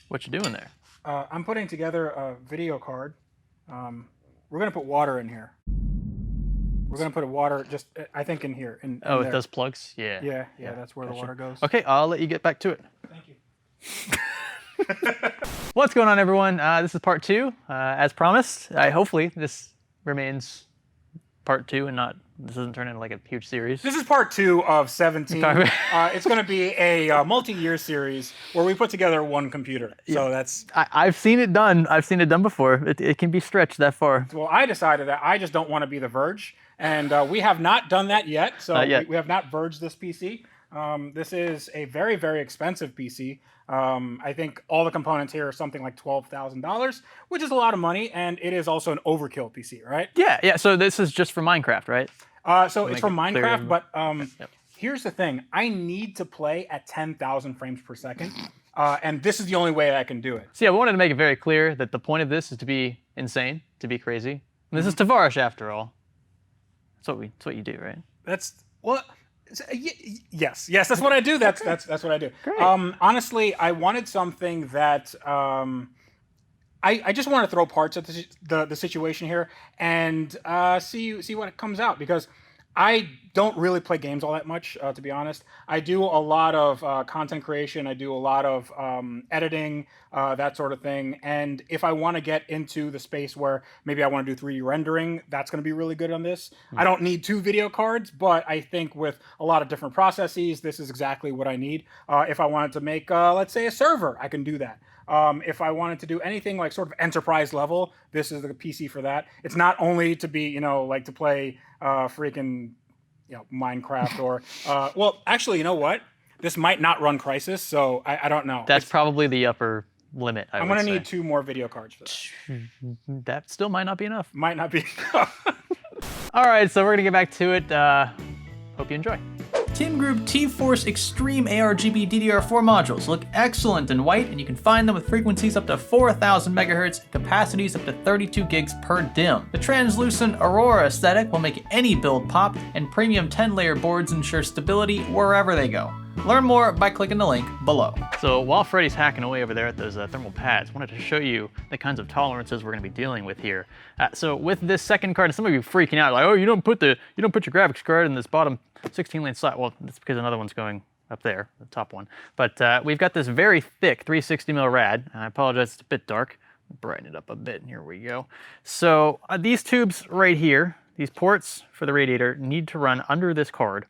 What you doing there? I'm putting together a video card. We're gonna put water in here. We're gonna put a water just, I think, in here. Oh, there. it does plugs? Yeah. Yeah, that's where the water goes. Okay, I'll let you get back to it. Thank you. What's going on, everyone? This is part 2, as promised. Hopefully this remains part 2 and not, this doesn't turn into like a huge series. This is part 2 of 17. It's going to be a multi-year series where we put together one computer. So that's... I've seen it done. I've seen it done before. It can be stretched that far. Well, I decided that I just don't want to be the Verge. And we have not done that yet. So we have not verged this PC. This is a very, very expensive PC. I think all the components here are something like $12,000, which is a lot of money, and it is also an overkill PC, right? Yeah. So this is just for Minecraft, right? So it's for Minecraft, but here's the thing: I need to play at 10,000 frames per second, and this is the only way I can do it. So yeah, we wanted to make it very clear that the point of this is to be insane, to be crazy. And this is Tavarish, after all. That's what you do, right? That's what. Yes, that's what I do. That's what I do. Great. Honestly, I wanted something that I just want to throw parts at the situation here and see what comes out, because I don't really play games all that much, to be honest. I do a lot of content creation. I do a lot of editing, that sort of thing. And if I want to get into the space where maybe I want to do 3D rendering, that's going to be really good on this. I don't need 2 video cards, but I think with a lot of different processes, this is exactly what I need. If I wanted to make, let's say, a server, I can do that. If I wanted to do anything like sort of enterprise level, this is the PC for that. It's not only to be, like to play freaking, Minecraft or, well, actually, you know what? This might not run Crysis, so I don't know. That's probably the upper limit, I'm going to need 2 more video cards for that. That still might not be enough. Might not be enough. All right, so we're going to get back to it. Hope you enjoy. Team Group T-Force Extreme ARGB DDR4 modules look excellent in white, and you can find them with frequencies up to 4,000 MHz and capacities up to 32 gigs per DIMM. The translucent Aurora aesthetic will make any build pop, and premium 10-layer boards ensure stability wherever they go. Learn more by clicking the link below. So while Freddy's hacking away over there at those thermal pads, I wanted to show you the kinds of tolerances we're going to be dealing with here. So with this second card, some of you freaking out like, oh, you don't put your graphics card in this bottom 16-lane slot. Well, that's because another one's going up there, the top one. But we've got this very thick 360mm rad. I apologize, it's a bit dark. Brighten it up a bit, and here we go. So these tubes right here, these ports for the radiator, need to run under this card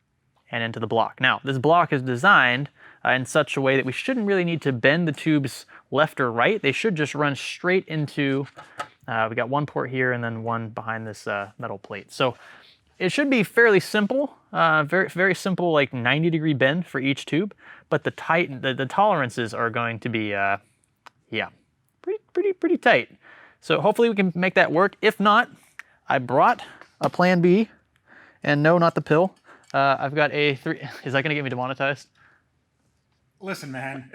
and into the block. Now, this block is designed in such a way that we shouldn't really need to bend the tubes left or right. They should just run straight into, we got one port here and then one behind this metal plate. So it should be fairly simple, very, very simple, like 90-degree bend for each tube, but the tolerances are going to be, yeah, pretty tight. So hopefully we can make that work. If not, I brought a plan B, and no, not the pill. I've got a 3, is that gonna get me demonetized? Listen, man,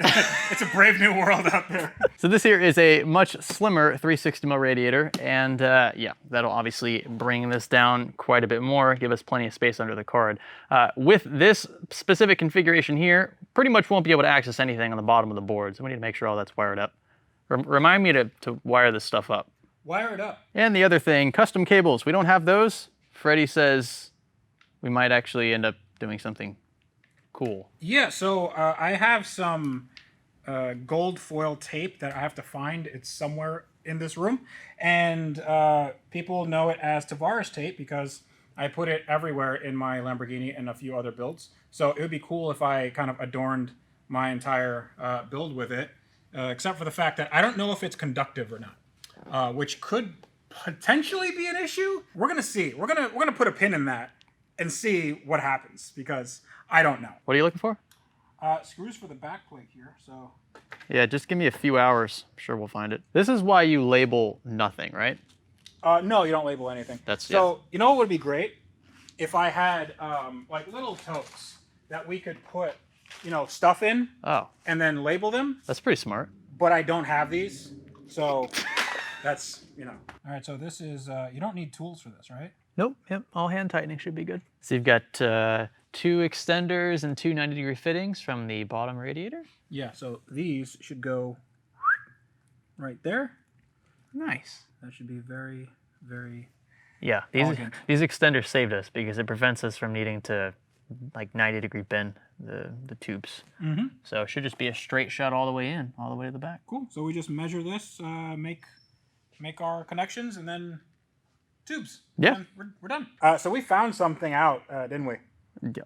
it's a brave new world out there. So this here is a much slimmer 360mm radiator, and yeah, that'll obviously bring this down quite a bit more, give us plenty of space under the card. With this specific configuration here, pretty much won't be able to access anything on the bottom of the board, so we need to make sure all that's wired up. Remind me to wire this stuff up. Wire it up. And the other thing, custom cables. We don't have those. Freddie says we might actually end up doing something cool. Yeah, so I have some gold foil tape that I have to find. It's somewhere in this room. And people know it as Tavarish tape because I put it everywhere in my Lamborghini and a few other builds. So it would be cool if I kind of adorned my entire build with it, except for the fact that I don't know if it's conductive or not, which could potentially be an issue. We're gonna see. We're gonna put a pin in that and see what happens, because I don't know. What are you looking for? Screws for the back plate here, so. Yeah, just give me a few hours. I'm sure we'll find it. This is why you label nothing, right? No, you don't label anything. So, yeah. You know what would be great? If I had like little totes that we could put, stuff in. Oh. And then label them. That's pretty smart. But I don't have these, so that's, All right, so this is, you don't need tools for this, right? Nope, yep, all hand tightening should be good. So you've got 2 extenders and 2 90-degree fittings from the bottom radiator. Yeah, so these should go right there. Nice. That should be very, very Yeah, elegant. these extenders saved us because it prevents us from needing to like 90-degree bend the tubes. Mm-hmm. So it should just be a straight shot all the way in, all the way to the back. Cool. So we just measure this, make our connections, and then tubes. Yeah. And we're done. So we found something out, didn't we?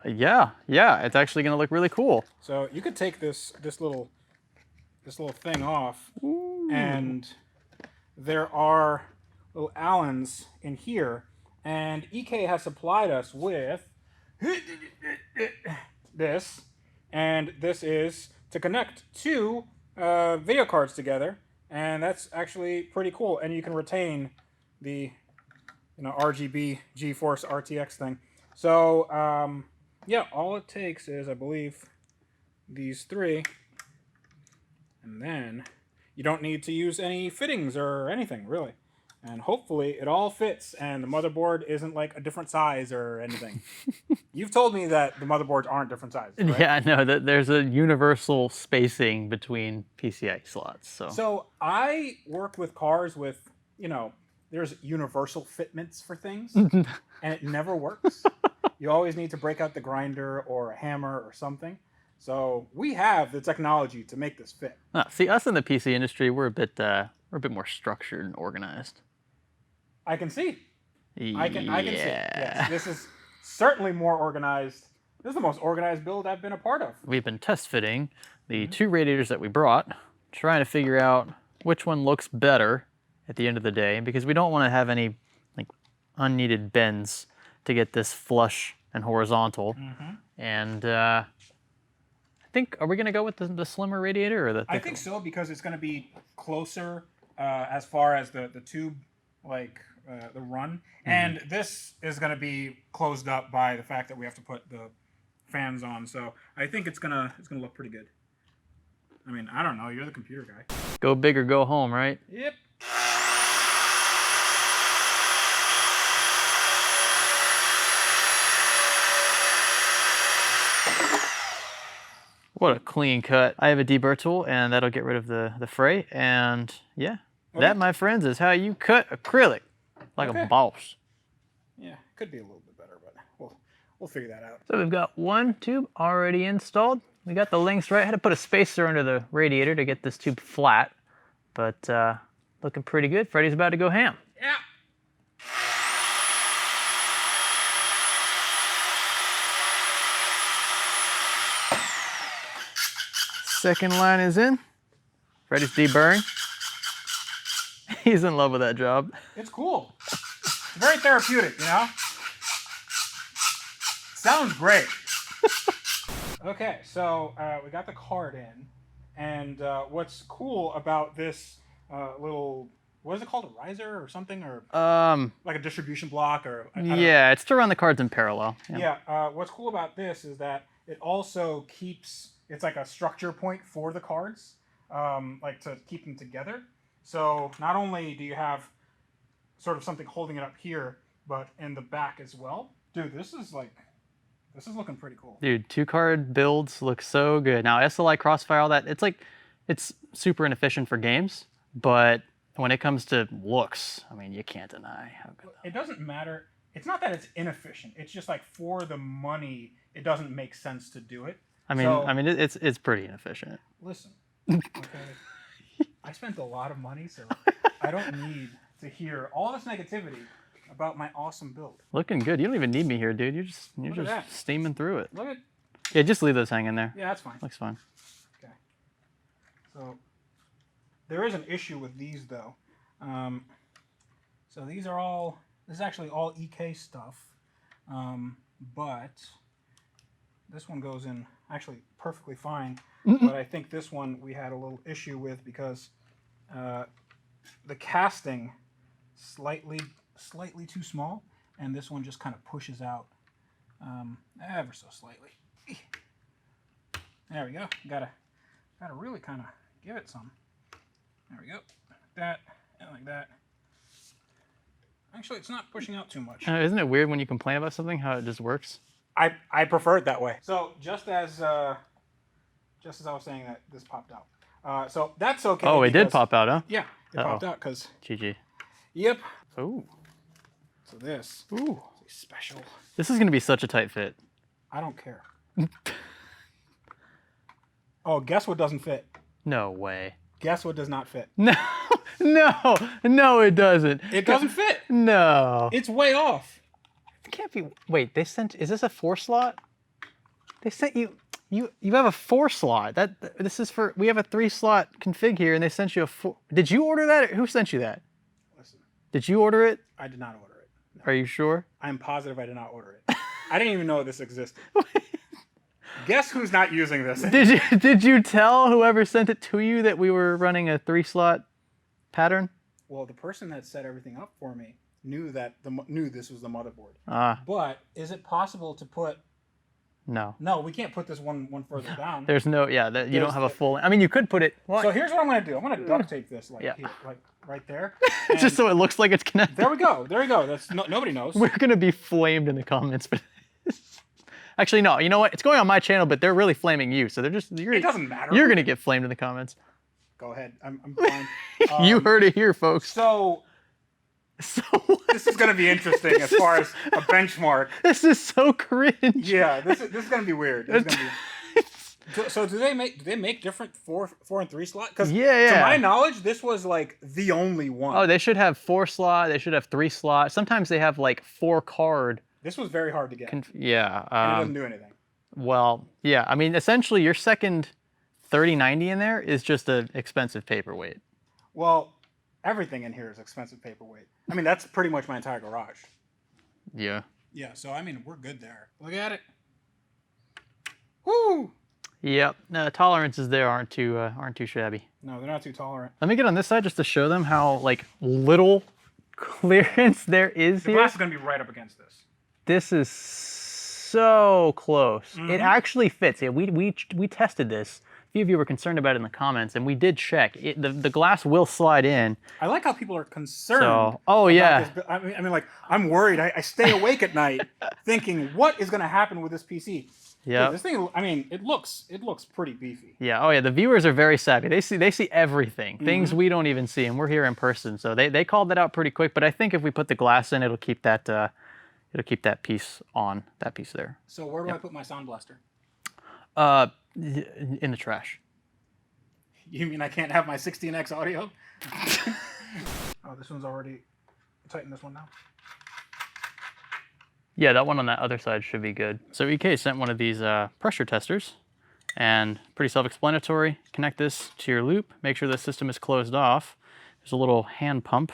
Yeah, it's actually gonna look really cool. So you could take this little thing off, and there are little Allens in here, and EK has supplied us with this, and this is to connect two video cards together, and that's actually pretty cool. And you can retain the RGB GeForce RTX thing. So yeah, all it takes is, I believe, these three, and then you don't need to use any fittings or anything really. And hopefully it all fits and the motherboard isn't like a different size or anything. You've told me that the motherboards aren't different sizes, right? Yeah, no, there's a universal spacing between PCI slots. So I work with cars with, there's universal fitments for things, and it never works. You always need to break out the grinder or a hammer or something. So we have the technology to make this fit. See, us in the PC industry, we're a bit more structured and organized. I can see. I can see. Yeah. Yes, this is certainly more organized. This is the most organized build I've been a part of. We've been test fitting the two radiators that we brought, trying to figure out which one looks better at the end of the day, because we don't want to have any like unneeded bends to get this flush and horizontal. And I think, are we going to go with the slimmer radiator or the thicker? I think so, because it's going to be closer as far as the tube, like the run. And this is going to be closed up by the fact that we have to put the fans on. So I think it's gonna look pretty good. I mean, I don't know. You're the computer guy. Go big or go home, right? Yep. What a clean cut. I have a deburr tool, and that'll get rid of the fray. And yeah, that, my friends, is how you cut acrylic like a boss. Yeah, could be a little bit better, but we'll figure that out. So we've got one tube already installed. We got the lengths right. I had to put a spacer under the radiator to get this tube flat, but looking pretty good. Freddy's about to go ham. Yeah. Second line is in. Freddy's deburring. He's in love with that job. It's cool. It's very therapeutic, Sounds great. Okay, so we got the card in, and what's cool about this little, what is it called, a riser or something, or like a distribution block, or I don't know. It's to run the cards in parallel. Yeah. What's cool about this is that it also keeps, it's like a structure point for the cards, like to keep them together. So not only do you have sort of something holding it up here, but in the back as well. Dude, this is looking pretty cool. Dude, 2-card builds look so good. Now, SLI Crossfire, all that, it's super inefficient for games, but when it comes to looks, I mean, you can't deny how good that It doesn't matter. It's not that it's inefficient. It's just like for the money, it doesn't make sense to do it. I mean, it's pretty inefficient. Listen, okay, I spent a lot of money, so I don't need to hear all this negativity about my awesome build. Looking good. You don't even need me here, dude. You're just that. steaming through it. Look at. Yeah, just leave those hanging there. Yeah, that's fine. Looks fine. Okay. So there is an issue with these though. So these are all. This is actually all EK stuff, but this one goes in actually perfectly fine. But I think this one we had a little issue with because the casting slightly too small, and this one just kind of pushes out ever so slightly. There we go. Gotta really kind of give it some. There we go. Like that and like that. Actually, it's not pushing out too much. Isn't it weird when you complain about something how it just works? I prefer it that way. So just as I was saying that this popped out, So that's okay. Oh, it did because- pop out, huh? Yeah, it popped out because. GG. Yep. Ooh. So this Ooh. is special. This is gonna be such a tight fit. I don't care. Oh, guess what doesn't fit? No way. Guess what does not fit? No, no, it doesn't. It doesn't fit. No. It's way off. It can't be. Wait, they sent. Is this a 4-slot? They sent you. You have a 4-slot. This is for. We have a 3-slot config here, and they sent you a 4. Did you order that? Or who sent you that? Listen, Did you order it? I did not order it. No. Are you sure? I'm positive I did not order it. I didn't even know this existed. Guess who's not using this? Did you tell whoever sent it to you that we were running a 3-slot pattern? Well, the person that set everything up for me knew that knew this was the motherboard. Ah, But is it possible to put? no. No, we can't put this one further down. There's no. Yeah, you don't have a full. I mean, you could put it. What? So here's what I'm gonna do. I'm gonna duct tape this like Yeah. here, like right there. Just And so it looks like it's connected. there we go. There we go. That's nobody knows. We're gonna be flamed in the comments, but actually, no. You know what? It's going on my channel, but they're really flaming you. So they're just. It doesn't matter. You're gonna get flamed in the comments. Go ahead. I'm fine. You heard it here, folks. So So this is gonna be interesting as far as a benchmark. this is so cringe. Yeah, this is gonna be weird. This is gonna be... So do they make different 4 and 3 slot? Because Yeah. to my knowledge, this was like the only one. Oh, they should have 4-slot. They should have 3-slot. Sometimes they have like 4-card. This was very hard to get. Yeah. And it doesn't do anything. Well, yeah. I mean, essentially, your second 3090 in there is just an expensive paperweight. Well, everything in here is expensive paperweight. I mean, that's pretty much my entire garage. Yeah. Yeah, so I mean, we're good there. Look at it. Woo! Yep. No, tolerances there aren't too shabby. No, they're not too tolerant. Let me get on this side just to show them how like little clearance there is The here. glass is gonna be right up against this. This is so close. It actually fits. Yeah, we tested this. A few of you were concerned about it in the comments, and we did check. The glass will slide in. I like how people are concerned. So, oh about yeah. this. I mean, like I'm worried. I stay awake at night thinking, what is gonna happen with this PC? Yeah. Dude, this thing. I mean, it looks pretty beefy. Yeah. Oh yeah. The viewers are very savvy. They see everything. Things we don't even see, and we're here in person. So they called that out pretty quick. But I think if we put the glass in, it'll keep that piece on. That piece there. So where do I put my sound blaster? In the trash. You mean I can't have my 16x audio? Oh, this one's already. Tighten this one now. Yeah, that one on that other side should be good. So EK sent one of these pressure testers, and pretty self-explanatory. Connect this to your loop. Make sure the system is closed off. There's a little hand pump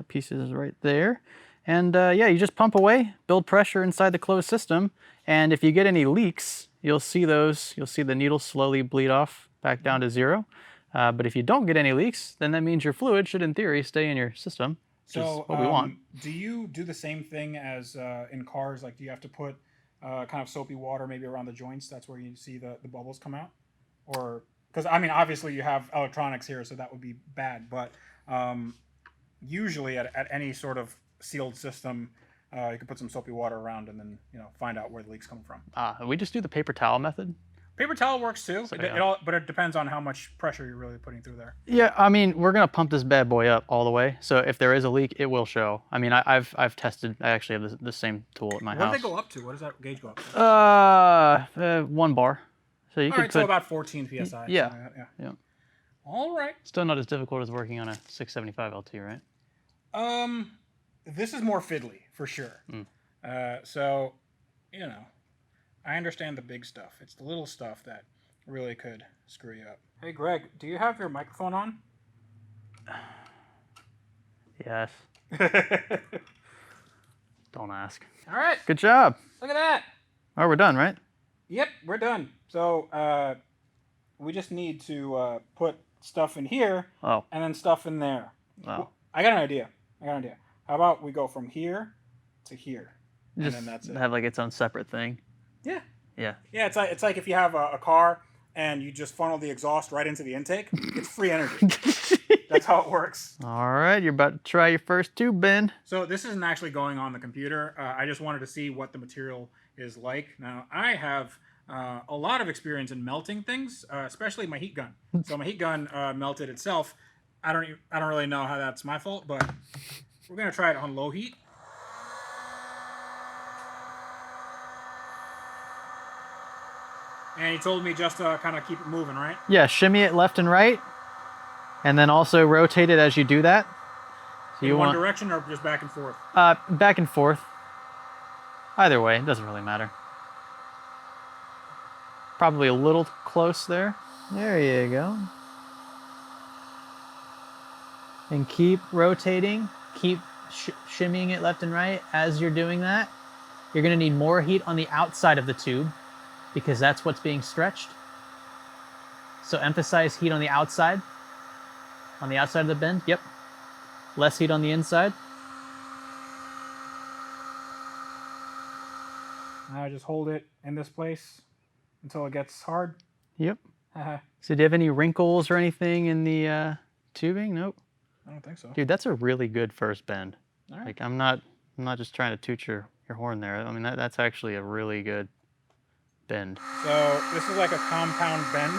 pieces right there. And yeah, you just pump away, build pressure inside the closed system. And if you get any leaks, you'll see those. You'll see the needle slowly bleed off back down to 0. But if you don't get any leaks, then that means your fluid should, in theory, stay in your system. Which is what we want. Do you do the same thing as in cars? Like, do you have to put kind of soapy water maybe around the joints? That's where you see the bubbles come out? Or, because, I mean, obviously you have electronics here, so that would be bad. But usually at any sort of sealed system, you can put some soapy water around and then, find out where the leak's coming from. We just do the paper towel method. Paper towel works too, So, but it depends on how much pressure you're really putting through there. Yeah, I mean, we're gonna pump this bad boy up all the way. So if there is a leak, it will show. I mean, I've tested. I actually have the same tool at my house. What do they go up to? What does that gauge go up to? 1 bar. So you All could right, put. so about 14 psi. Yeah. something like that, Yeah. All right. Still not as difficult as working on a 675 LT, right? This is more fiddly for sure. So, I understand the big stuff. It's the little stuff that really could screw you up. Hey, Greg, do you have your microphone on? Yes. Don't ask. All right. Good job. Look at that. Oh, we're done, right? Yep, we're done. So, we just need to put stuff in here Oh. and then stuff in there. Oh. I got an idea. How about we go from here to here, Just and then that's it. have like its own separate thing. Yeah. Yeah. Yeah, it's like if you have a car and you just funnel the exhaust right into the intake, it's free energy. That's how it works. All right, you're about to try your first tube bend. So this isn't actually going on the computer. I just wanted to see what the material is like. Now, I have a lot of experience in melting things, especially my heat gun. So my heat gun melted itself. I don't really know how that's my fault, but we're gonna try it on low heat. And he told me just to kind of keep it moving, right? Yeah, shimmy it left and right, and then also rotate it as you do that. So In one direction or just back and forth? Back and forth. Either way, it doesn't really matter. Probably a little close there. There you go. And keep rotating, keep shimmying it left and right as you're doing that. You're gonna need more heat on the outside of the tube because that's what's being stretched. So emphasize heat on the outside of the bend, yep. Less heat on the inside. Now just hold it in this place until it gets hard. Yep. So do you have any wrinkles or anything in the tubing? Nope. I don't think so. Dude, that's a really good first bend. All right. Like I'm not just trying to toot your horn there. I mean that's actually a really good bend. So this is like a compound bend.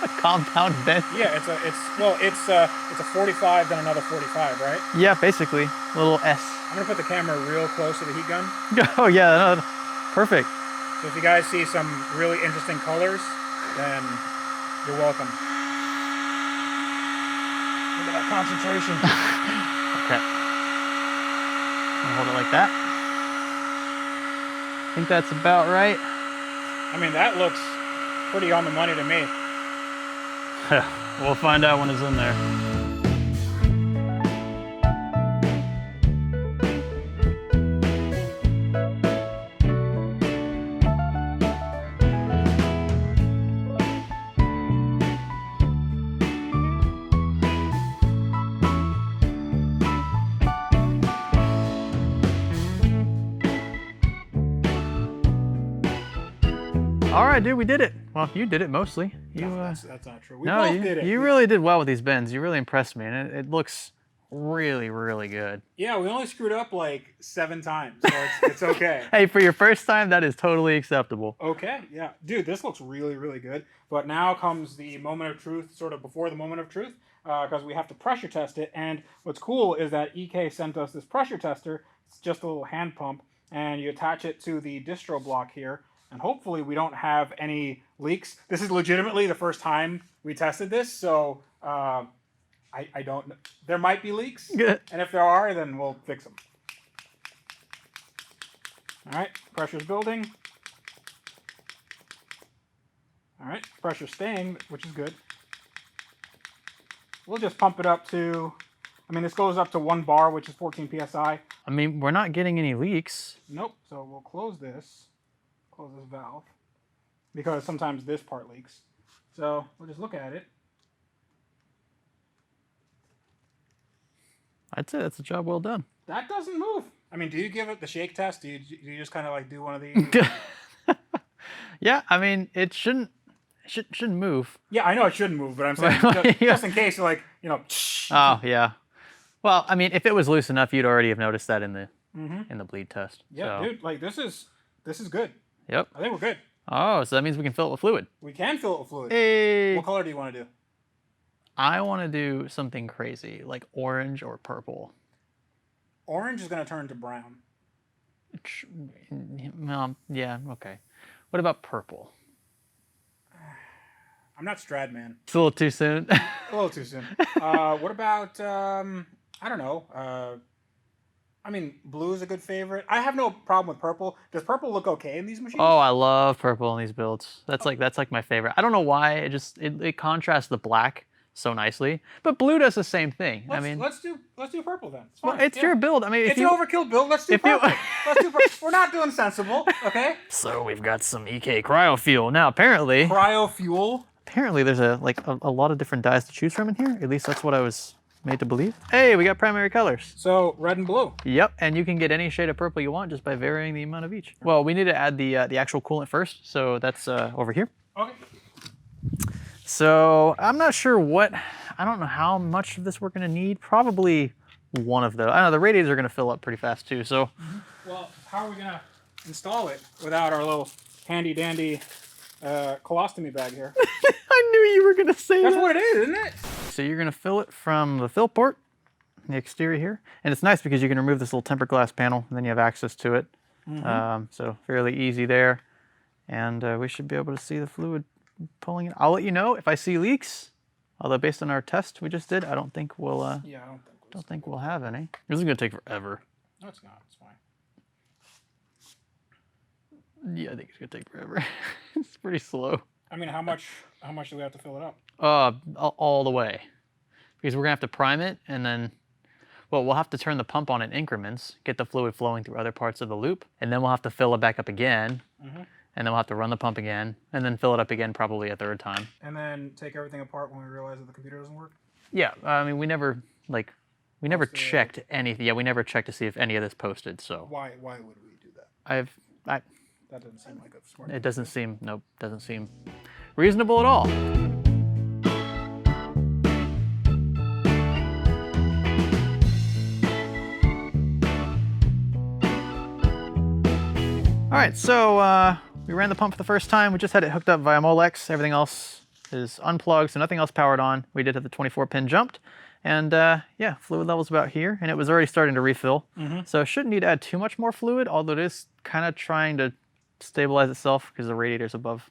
A compound bend? Yeah, it's a 45 then another 45, right? Yeah, basically. A little S. I'm gonna put the camera real close to the heat gun. Oh yeah, no, perfect. So if you guys see some really interesting colors, then you're welcome. Look at that concentration. Okay. I'll hold it like that. I think that's about right. I mean, that looks pretty on the money to me. We'll find out when it's in there. All right, dude, we did it. Well, you did it mostly. That's not true. We No, both did it. you really did well with these bends. You really impressed me, and it looks really, really good. Yeah, we only screwed up like 7 times, so it's okay. Hey, for your first time, that is totally acceptable. Okay, yeah. Dude, this looks really, really good. But now comes the moment of truth, sort of before the moment of truth, because we have to pressure test it. And what's cool is that EK sent us this pressure tester. It's just a little hand pump, and you attach it to the distro block here. And hopefully we don't have any leaks. This is legitimately the first time we tested this, so I don't know. There might be leaks, and if there are, then we'll fix them. All right, pressure's building. All right, pressure's staying, which is good. We'll just pump it up to, I mean, this goes up to 1 bar, which is 14 PSI. I mean, we're not getting any leaks. Nope, so we'll close this valve, because sometimes this part leaks. So we'll just look at it. I'd say that's a job well done. That doesn't move. I mean, do you give it the shake test? Do you just kind of like do one of these? Yeah, I mean, it shouldn't move. Yeah, I know it shouldn't move, but I'm saying just in case, like, you know. Oh yeah. Well, I mean, if it was loose enough, you'd already have noticed that in the bleed test. Yeah, so. dude, like this is good. Yep. I think we're good. Oh, so that means we can fill it with fluid. We can fill it with fluid. Hey. What color do you want to do? I want to do something crazy, like orange or purple. Orange is going to turn to brown. Yeah, okay. What about purple? I'm not Stradman. It's a little too soon. A little too soon. What about, I don't know. I mean, blue is a good favorite. I have no problem with purple. Does purple look okay in these machines? Oh, I love purple in these builds. That's like my favorite. I don't know why. It contrasts the black so nicely. But blue does the same thing. Let's do purple then. It's well, fine. it's your build. I mean, it's an overkill build. Let's do purple. Let's do purple. We're not doing sensible, okay? So we've got some EK cryo fuel now. Apparently, cryo fuel. Apparently, there's a lot of different dyes to choose from in here. At least that's what I was made to believe. Hey, we got primary colors. So red and blue. Yep, and you can get any shade of purple you want just by varying the amount of each. Well, we need to add the actual coolant first, so that's over here. Okay. So I'm not sure I don't know how much of this we're gonna need. Probably one of those. I know the radiators are gonna fill up pretty fast too. So. Well, how are we gonna install it without our little handy dandy colostomy bag here. I knew you were gonna say That's that. what it is, isn't it? So you're gonna fill it from the fill port, the exterior here, and it's nice because you can remove this little tempered glass panel, and then you have access to it. So fairly easy there, and we should be able to see the fluid pulling it. I'll let you know if I see leaks. Although based on our test we just did, I don't think we'll. Yeah, I don't think we'll have any. This is gonna take forever. No, it's not. It's fine. Yeah, I think it's gonna take forever. It's pretty slow. I mean, how much do we have to fill it up? All the way, because we're gonna have to prime it, and then, well, we'll have to turn the pump on in increments, get the fluid flowing through other parts of the loop, and then we'll have to fill it back up again, and then we'll have to run the pump again, and then fill it up again probably a third time. And then take everything apart when we realize that the computer doesn't work? Yeah, I mean, we never checked anything. Yeah, we never checked to see if any of this posted, so. Why would we do that? That doesn't seem like a smart It doesn't seem, nope, doesn't seem reasonable at all. All right, so we ran the pump for the first time. We just had it hooked up via Molex. Everything else is unplugged, so nothing else powered on. We did have the 24-pin jumped, and yeah, fluid level's about here, and it was already starting to refill. So it shouldn't need to add too much more fluid, although it is kind of trying to stabilize itself because the radiator's above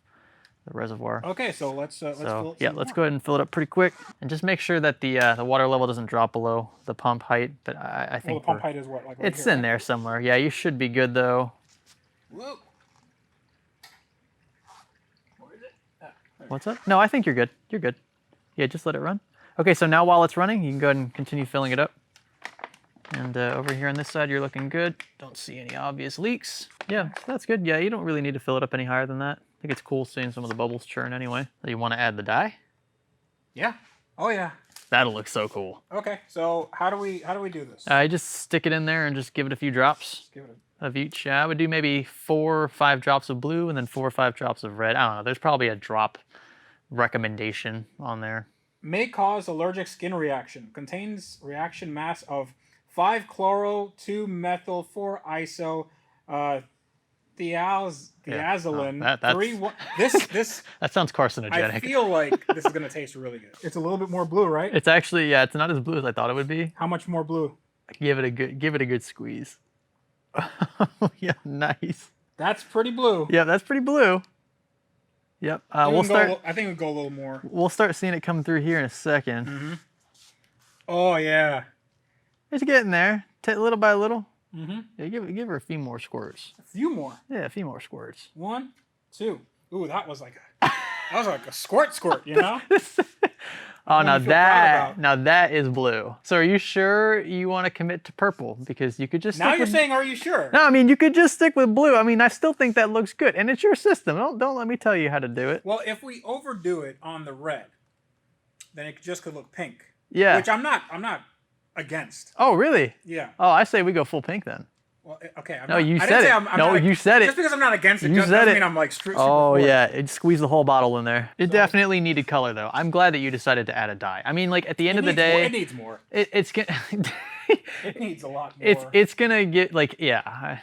the reservoir. Okay, so let's fill it. Yeah, let's go ahead and fill it up pretty quick, and just make sure that the water level doesn't drop below the pump height. But I think the pump height is what? Like right it's here, in there somewhere. Yeah, you should be good though. Whoa. What's up? No, I think you're good. You're good. Yeah, just let it run. Okay, so now while it's running, you can go ahead and continue filling it up. And over here on this side, you're looking good. Don't see any obvious leaks. Yeah, that's good. Yeah, you don't really need to fill it up any higher than that. I think it's cool seeing some of the bubbles churn anyway. You want to add the dye? Yeah. Oh yeah. That'll look so cool. Okay, so how do we do this? I just stick it in there and just give it a few drops Give it of each. I would do maybe 4 or 5 drops of blue and then 4 or 5 drops of red. I don't know. There's probably a drop recommendation on there. May cause allergic skin reaction. Contains reaction mass of 5-chloro, 2-methyl, 4-iso, thiazolin. This that sounds carcinogenic. I feel like this is gonna taste really good. It's a little bit more blue, right? It's actually, yeah, it's not as blue as I thought it would be. How much more blue? Give it a good squeeze. Yeah, nice. That's pretty blue. Yeah, that's pretty blue. Yep. We'll start. I think we'll go a little more. We'll start seeing it come through here in a second. Oh yeah. It's getting there, little by little. Yeah, give her a few more squirts. A few more. Yeah, a few more squirts. 1, 2. Ooh, that was like a squirt, you know? Oh, now that is blue. So are you sure you want to commit to purple? Because you could just now you're saying, are you sure? No, I mean you could just stick with blue. I mean I still think that looks good, and it's your system. Don't let me tell you how to do it. Well, if we overdo it on the red, then it just could look pink. Yeah. Which I'm not against. Oh really? Yeah. Oh, I say we go full pink then. Well, okay. You said it. You said it. Just because I'm not against it You doesn't said it. mean I'm like super Oh for it. yeah, squeeze the whole bottle in there. It definitely needed color though. I'm glad that you decided to add a dye. I mean, like at the end of the day, it needs more. It's gonna. It needs a lot more. It's gonna get like yeah.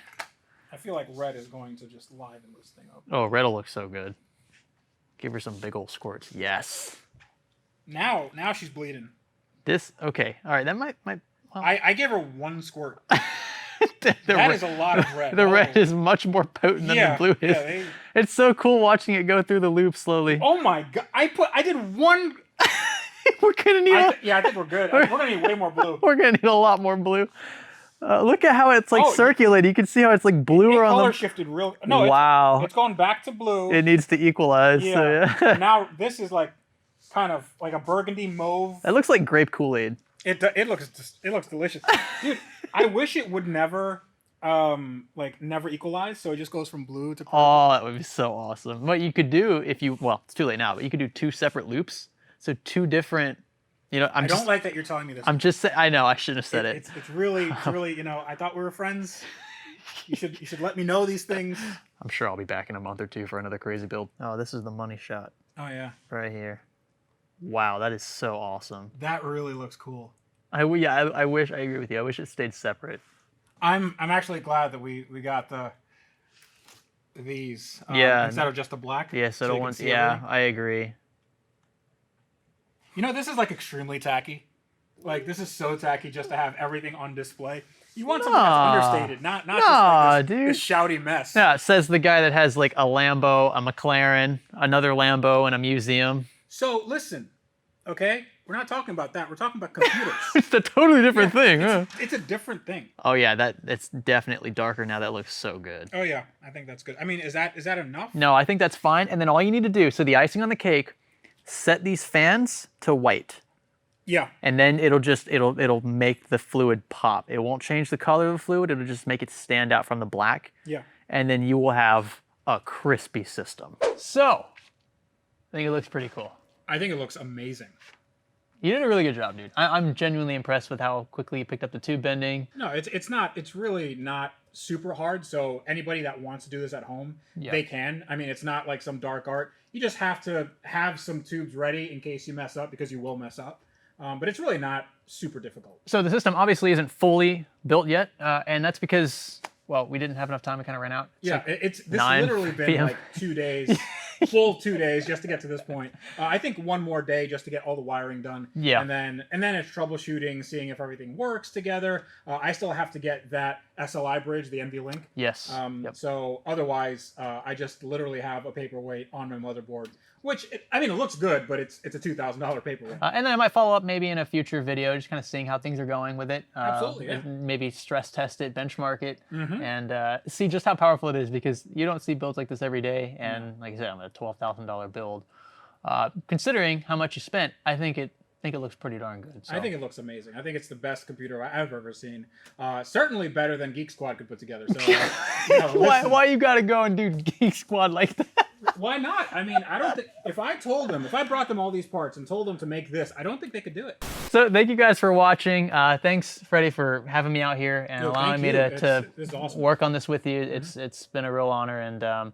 I feel like red is going to just liven this thing up. Oh, red'll look so good. Give her some big old squirts. Yes. Now she's bleeding. Okay. All right. That might. Well. I gave her 1 squirt. That is a lot of red. The red is much more potent than the blue is. Yeah, It's so cool watching it go through the loop slowly. Oh my god! I did 1. We're gonna need. I think we're good. We're gonna need way more blue. We're gonna need a lot more blue. Look at how it's like circulating. You can see how it's like bluer on the. Color shifted real. No. Wow. It's going back to blue. It needs to equalize. Yeah. So, yeah. Now this is like kind of like a burgundy mauve. It looks like grape Kool-Aid. It looks delicious, dude. I wish it would never never equalize, so it just goes from blue to purple. Oh, that would be so awesome. What you could do if you it's too late now, but you could do 2 separate loops. So 2 different, I don't like that you're telling me this. I'm just saying. I know I shouldn't have said it. It's really I thought we were friends. You should let me know these things. I'm sure I'll be back in a month or 2 for another crazy build. Oh, this is the money shot. Oh yeah. Right here. Wow, that is so awesome. That really looks cool. I wish, I agree with you. I wish it stayed separate. I'm actually glad that we got the these Yeah. instead of just the black. Yeah, so so the you can ones. see Yeah, everything. I agree. You know, this is like extremely tacky. Like, this is so tacky just to have everything on display. You want something that's understated, not just like this shouty mess. Yeah, it says the guy that has like a Lambo, a McLaren, another Lambo, and a museum. So listen, okay? We're not talking about that. We're talking about computers. It's a totally different thing. It's a different thing. Oh yeah, it's definitely darker now. That looks so good. Oh yeah, I think that's good. I mean, is that enough? No, I think that's fine. And then all you need to do, so the icing on the cake, set these fans to white. Yeah. And then it'll make the fluid pop. It won't change the color of the fluid. It'll just make it stand out from the black. Yeah. And then you will have a crispy system. So, I think it looks pretty cool. I think it looks amazing. You did a really good job, dude. I'm genuinely impressed with how quickly you picked up the tube bending. No, it's really not super hard. So anybody that wants to do this at home, they can. I mean, it's not like some dark art. You just have to have some tubes ready in case you mess up, because you will mess up. But it's really not super difficult. So the system obviously isn't fully built yet, and that's because, well, we didn't have enough time. It kind of ran out. Yeah, it's this 9 literally been PM. like 2 days, full 2 days just to get to this point. I think one more day just to get all the wiring done. Yeah. And then it's troubleshooting, seeing if everything works together. I still have to get that SLI bridge, the NVLink. Yes. So otherwise, I just literally have a paperweight on my motherboard, which it looks good, but it's a $2,000 paperweight. And then I might follow up maybe in a future video, just kind of seeing how things are going with it. Absolutely, yeah. Maybe stress test it, benchmark it, and see just how powerful it is, because you don't see builds like this every day. And like I said, I'm a $12,000 build. Considering how much you spent, I think it looks pretty darn good. So. I think it looks amazing. I think it's the best computer I've ever seen. Certainly better than Geek Squad could put together. So why you gotta go and do Geek Squad like that? Why not? I mean, I don't think if I brought them all these parts and told them to make this, I don't think they could do it. So thank you guys for watching. Thanks, Freddie, for having me out here and allowing me to awesome. work on this with you. It's been a real honor, and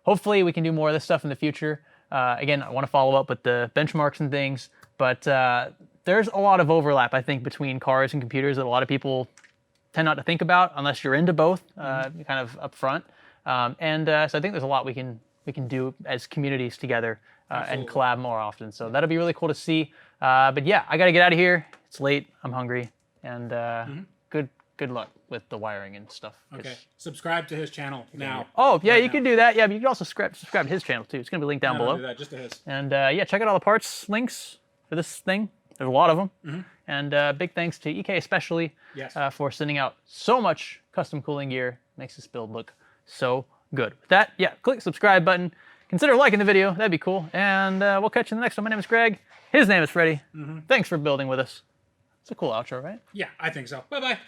hopefully we can do more of this stuff in the future. Again, I want to follow up with the benchmarks and things, but there's a lot of overlap, I think, between cars and computers that a lot of people tend not to think about unless you're into both, kind of up front. So I think there's a lot we can do as communities together and collab more often. So that'll be really cool to see. But yeah, I got to get out of here. It's late. I'm hungry. And good luck with the wiring and stuff. Okay. Subscribe to his channel now. Oh, yeah, you can do that. Yeah, but you can also subscribe to his channel too. It's going to be linked down below. Do that, just to his. And yeah, check out all the parts links for this thing. There's a lot of them. And big thanks to EK especially for sending out so much custom cooling gear. Makes this build look so good. With that, yeah, click the subscribe button. Consider liking the video. That'd be cool. And we'll catch you in the next one. My name is Greg. His name is Freddie. Thanks for building with us. It's a cool outro, right? Yeah, I think so. Bye-bye.